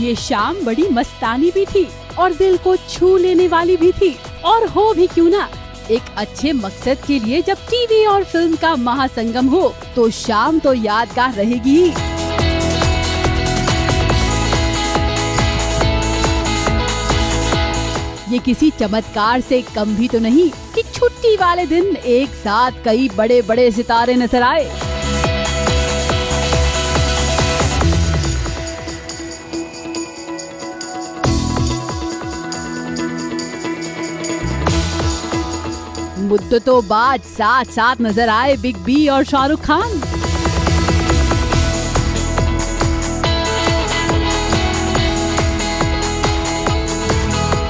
ये शाम बड़ी मस्तानी भी थी और दिल को छू लेने वाली भी थी। और हो भी क्यों ना, एक अच्छे मकसद के लिए जब टीवी और फिल्म का महासंगम हो तो शाम तो यादगार रहेगी ही। ये किसी चमत्कार से कम भी तो नहीं कि छुट्टी वाले दिन एक साथ कई बड़े बड़े सितारे नजर आए। मुद्दतों बाद साथ साथ नजर आए बिग बी और शाहरुख खान।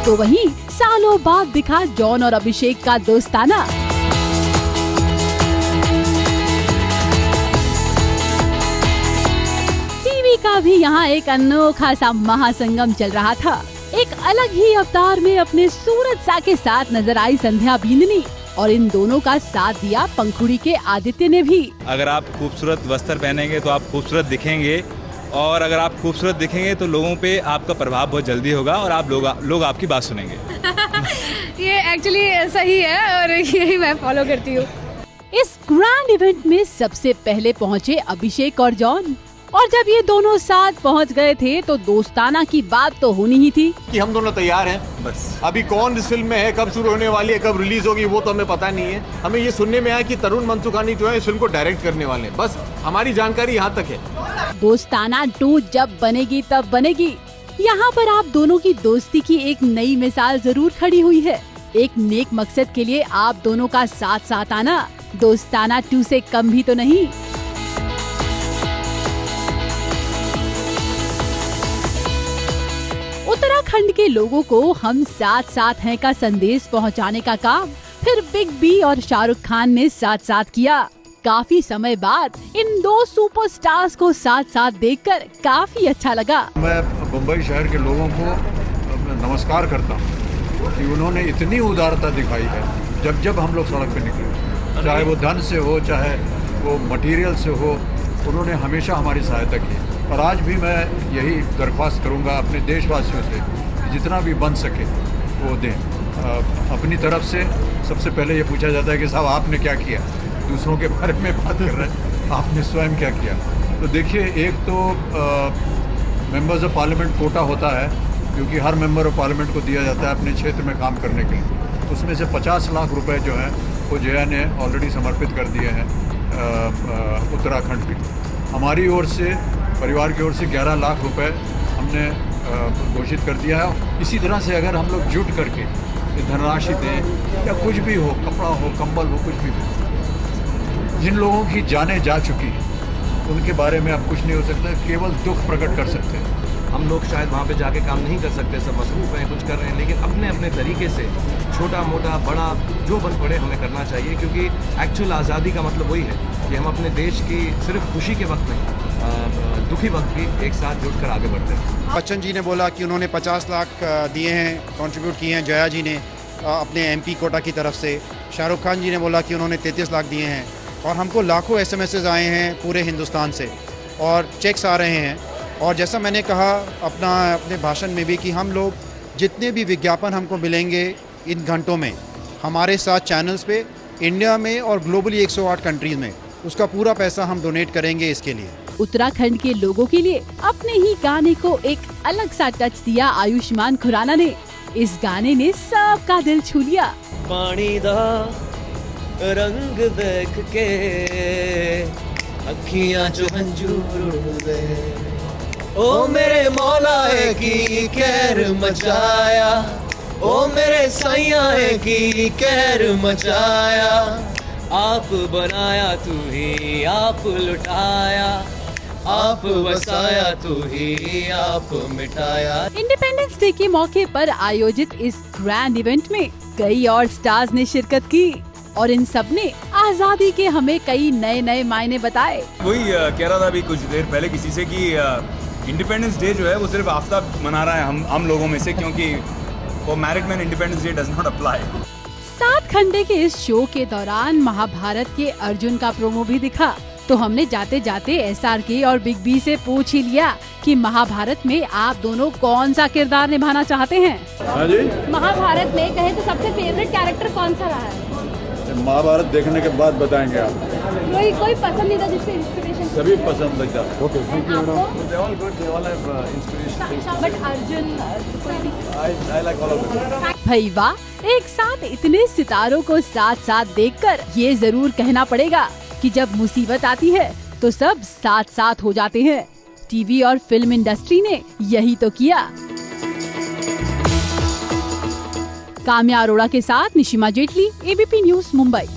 तो वहीं सालों बाद दिखा जॉन और अभिषेक का दोस्ताना। टीवी का भी यहाँ एक अनोखा सा महासंगम चल रहा था। एक अलग ही अवतार में अपने सूरज सा के साथ नजर आई संध्या बिंदनी और इन दोनों का साथ दिया पंखुड़ी के आदित्य ने भी। अगर आप खूबसूरत वस्त्र पहनेंगे तो आप खूबसूरत दिखेंगे, और अगर आप खूबसूरत दिखेंगे तो लोगों पे आपका प्रभाव बहुत जल्दी होगा और आप लोग आपकी बात सुनेंगे। ये एक्चुअली सही है और यही मैं फॉलो करती हूँ। इस ग्रैंड इवेंट में सबसे पहले पहुँचे अभिषेक और जॉन, और जब ये दोनों साथ पहुंच गए थे तो दोस्ताना की बात तो होनी ही थी कि हम दोनों तैयार हैं। बस अभी कौन इस फिल्म में है, कब शुरू होने वाली है, कब रिलीज होगी, वो तो हमें पता नहीं है। हमें ये सुनने में आया कि तरुण मनसुखानी जो है इस फिल्म को डायरेक्ट करने वाले हैं। बस हमारी जानकारी यहाँ तक है। दोस्ताना 2 जब बनेगी तब बनेगी। यहाँ पर आप दोनों की दोस्ती की एक नई मिसाल जरूर खड़ी हुई है। एक नेक मकसद के लिए आप दोनों का साथ साथ आना दोस्ताना 2 से कम भी तो नहीं। उत्तराखंड के लोगों को हम साथ साथ हैं का संदेश पहुंचाने का काम फिर बिग बी और शाहरुख खान ने साथ साथ किया। काफी समय बाद इन दो सुपरस्टार्स को साथ साथ देखकर काफी अच्छा लगा। मैं मुंबई शहर के लोगों को नमस्कार करता हूँ कि उन्होंने इतनी उदारता दिखाई है जब हम लोग सड़क पे निकले, चाहे वो धन से हो चाहे वो मटेरियल से हो, उन्होंने हमेशा हमारी सहायता की। और आज भी मैं यही दरख्वास्त करूंगा अपने देशवासियों से कि जितना भी बन सके वो दें। अपनी तरफ से सबसे पहले ये पूछा जाता है कि साहब आपने क्या किया, दूसरों के बारे में बात कर रहे हैं, आपने स्वयं क्या किया। तो देखिए, एक तो मेंबर्स ऑफ पार्लियामेंट कोटा होता है, क्योंकि हर मेंबर ऑफ पार्लियामेंट को दिया जाता है अपने क्षेत्र में काम करने के लिए। उसमें से 50 लाख रुपए जो हैं वो जया ने ऑलरेडी समर्पित कर दिए हैं उत्तराखंड के। हमारी ओर से, परिवार की ओर से 11 लाख रुपए हमने घोषित कर दिया है। इसी तरह से अगर हम लोग जुट करके धनराशि दें या कुछ भी हो, कपड़ा हो, कंबल हो, कुछ भी हो, जिन लोगों की जानें जा चुकी हैं उनके बारे में अब कुछ नहीं हो सकता, केवल दुख प्रकट कर सकते हैं। हम लोग शायद वहाँ पे जाके काम नहीं कर सकते, सब मसरूफ़ हैं, कुछ कर रहे हैं, लेकिन अपने अपने तरीके से छोटा मोटा बड़ा जो बन पड़े हमें करना चाहिए, क्योंकि एक्चुअल आज़ादी का मतलब वही है कि हम अपने देश की सिर्फ खुशी के वक्त नहीं, दुखी वक्त भी एक साथ जुटकर आगे बढ़ते हैं। बच्चन जी ने बोला कि उन्होंने 50 लाख दिए हैं, कंट्रीब्यूट किए हैं जया जी ने अपने एमपी कोटा की तरफ से। शाहरुख खान जी ने बोला कि उन्होंने 33 लाख दिए हैं, और हमको लाखों SMS आए हैं पूरे हिंदुस्तान से और चेक्स आ रहे हैं। और जैसा मैंने कहा अपने भाषण में भी कि हम लोग जितने भी विज्ञापन हमको मिलेंगे इन घंटों में हमारे साथ चैनल्स पे इंडिया में और ग्लोबली 108 कंट्रीज़ में, उसका पूरा पैसा हम डोनेट करेंगे इसके लिए। उत्तराखंड के लोगों के लिए अपने ही गाने को एक अलग सा टच दिया आयुष्मान खुराना ने। इस गाने ने सबका दिल छू लिया। पानी दा रंग देख के अखियां जो हंजूर दे, ओ मेरे मौला है की कहर मचाया, ओ मेरे साईया है की कहर मचाया, आप बनाया तू ही आप लुटाया, आप बसाया तू ही आप मिटाया। इंडिपेंडेंस डे के मौके पर आयोजित इस ग्रैंड इवेंट में कई और स्टार्स ने शिरकत की और इन सब ने आजादी के हमें कई नए नए मायने बताए। वही कह रहा था अभी कुछ देर पहले किसी से कि इंडिपेंडेंस डे जो है वो सिर्फ आफ्ताब मना रहा है हम लोगों में से, क्योंकि वो married man independence day does not apply. 7 घंटे के इस शो के दौरान महाभारत के अर्जुन का प्रोमो भी दिखा। तो हमने जाते जाते SRK और बिग बी से पूछ ही लिया कि महाभारत में आप दोनों कौन सा किरदार निभाना चाहते हैं। हाँ जी, महाभारत में कहे तो सबसे फेवरेट कैरेक्टर कौन सा रहा है? महाभारत देखने के बाद बताएंगे आप। कोई पसंदीदा जिससे इंस्पिरेशन? सभी पसंद लगता है। They all good. They all have inspiration. But Arjun I like all of them. भाई वाह, एक साथ इतने सितारों को साथ साथ देखकर ये जरूर कहना पड़ेगा कि जब मुसीबत आती है तो सब साथ साथ हो जाते हैं। टीवी और फिल्म इंडस्ट्री ने यही तो किया। काम्या अरोड़ा के साथ निशिमा जेटली, ABP न्यूज़, मुंबई।